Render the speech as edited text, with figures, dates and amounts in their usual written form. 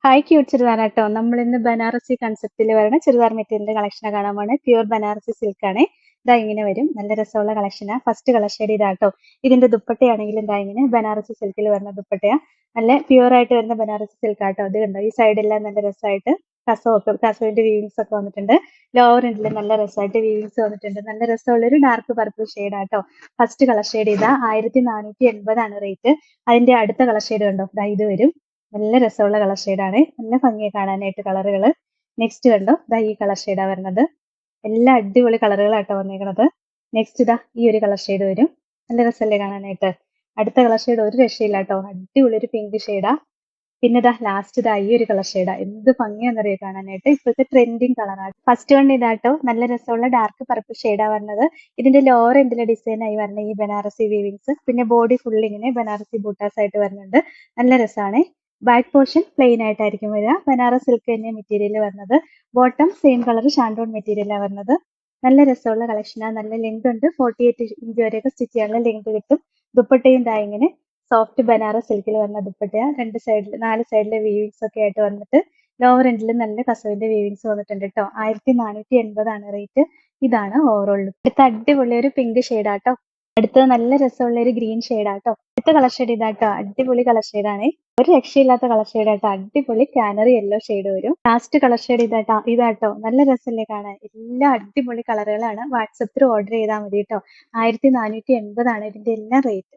Hi cute ചുരിദാറാട്ടോ. നമ്മളിന്ന് ബനാറസി കൺസെപ്റ്റിൽ വരുന്ന ചുരിദാർ മെറ്റീരിയലിന്റെ കളക്ഷനാണ് കാണാൻ പോണേ. പ്യൂർ ബനാറസി സിൽക്ക് ആണ്. ഇതാ ഇങ്ങനെ വരും. നല്ല രസമുള്ള കളക്ഷനാ. ഫസ്റ്റ് കളർ ഷെയ്ഡ് ഇതാട്ടോ. ഇതിന്റെ ദുപ്പട്ടയാണെങ്കിലും ഇതാ ഇങ്ങനെ ബനാറസി സിൽക്കിൽ വരുന്ന ദുപ്പട്ടയാ. നല്ല പ്യൂർ ആയിട്ട് വരുന്ന ബനാറസി സിൽക്ക് ആട്ടോ. അത് കണ്ടോ, ഈ സൈഡെല്ലാം നല്ല രസമായിട്ട് കസവിന്റെ വീവിങ്സ് ഒക്കെ വന്നിട്ടുണ്ട്. ലോവർ എൻഡിൽ നല്ല രസമായിട്ട് വീവിങ്സ് വന്നിട്ടുണ്ട്. നല്ല രസമുള്ള ഒരു ഡാർക്ക് പർപ്പിൾ ഷെയ്ഡ് ആട്ടോ. ഫസ്റ്റ് കളർ ഷെയ്ഡ് ഇതാ 1480 റേറ്റ്. അതിന്റെ അടുത്ത കളർ ഷെയ്ഡ് കണ്ടോ, ദാ ഇത് വരും. നല്ല രസമുള്ള കളർ ഷെയ്ഡാണ്. നല്ല ഭംഗിയാ കാണാനായിട്ട് കളറുകള്. നെക്സ്റ്റ് കണ്ടോ, ദാ ഈ കളർ ഷെയ്ഡാ വരുന്നത്. എല്ലാം അടിപൊളി കളറുകളാട്ടോ വന്നേക്കണത്. നെക്സ്റ്റ് ഇതാ ഈ ഒരു കളർ ഷെയ്ഡ് വരും. നല്ല രസമല്ലേ കാണാനായിട്ട്. അടുത്ത കളർ ഷെയ്ഡ് ഒരു രക്ഷയില്ല കേട്ടോ. അടിപൊളി ഒരു പിങ്ക് ഷെയ്ഡാ. പിന്നെ ഇതാ ലാസ്റ്റ് ഇതാ ഈ ഒരു കളർ ഷെയ്ഡാ. എന്ത് ഭംഗിയാന്നറിയോ കാണാനായിട്ട്. ഇപ്പോഴത്തെ ട്രെൻഡിങ് കളറാണ്. ഫസ്റ്റ് വൺ ഇതാട്ടോ. നല്ല രസമുള്ള ഡാർക്ക് പർപ്പിൾ ഷെയ്ഡാ വരുന്നത്. ഇതിന്റെ ലോവർ എൻഡിലെ ഡിസൈൻ ആയി വരുന്ന ഈ ബനാറസി വീവിങ്സ്, പിന്നെ ബോഡി ഫുൾ ഇങ്ങനെ ബനാറസി ബൂട്ടാസ് ആയിട്ട് വരുന്നുണ്ട്. നല്ല രസമാണ്. ബാക്ക് പോർഷൻ പ്ലെയിൻ ആയിട്ടായിരിക്കും വരിക. ബനാറസ് സിൽക്ക് തന്നെ മെറ്റീരിയൽ വരുന്നത്. ബോട്ടം സെയിം കളർ ഷാൻഡോൺ മെറ്റീരിയലാണ് വരുന്നത്. നല്ല രസമുള്ള കളക്ഷനാണ്. നല്ല ലെങ്ത് ഉണ്ട്. 48 ഇഞ്ച് വരെയൊക്കെ സ്റ്റിച്ച് ചെയ്യാനുള്ള ലെങ്ത് കിട്ടും. ദുപ്പട്ടയും ദാ ഇങ്ങനെ സോഫ്റ്റ് ബനാറസ് സിൽക്കിൽ വരുന്ന ദുപ്പട്ടയാ. രണ്ട് സൈഡിൽ 4 സൈഡിലെ വീവിങ്സ് ഒക്കെ ആയിട്ട് വന്നിട്ട് ലോവർ എൻഡിൽ നല്ല കസവിന്റെ വീവിങ്സ് വന്നിട്ടുണ്ട് കേട്ടോ. 1480 റേറ്റ്. ഇതാണ് ഓവറോൾ ലുക്ക്. അടുത്ത അടിപൊളി ഒരു പിങ്ക് ഷെയ്ഡാട്ടോ. അടുത്തത് നല്ല രസമുള്ള ഒരു ഗ്രീൻ ഷെയ്ഡാട്ടോ. അടുത്ത കളർ ഷെയ്ഡ് ഇതാട്ടോ. അടിപൊളി കളർ ഷെയ്ഡാണ്. ഒരു രക്ഷയില്ലാത്ത കളർ ഷെയ്ഡ് ആട്ടോ. അടിപൊളി കാനറി യെല്ലോ ഷെയ്ഡ് വരും. ലാസ്റ്റ് കളർ ഷെയ്ഡ് ഇതാട്ടോ. നല്ല രസമല്ലേ കാണാൻ. എല്ലാം അടിപൊളി കളറുകളാണ്. വാട്സപ്പിൽ ഓർഡർ ചെയ്താൽ മതി കേട്ടോ. 1480 ഇതിന്റെ എല്ലാം റേറ്റ്.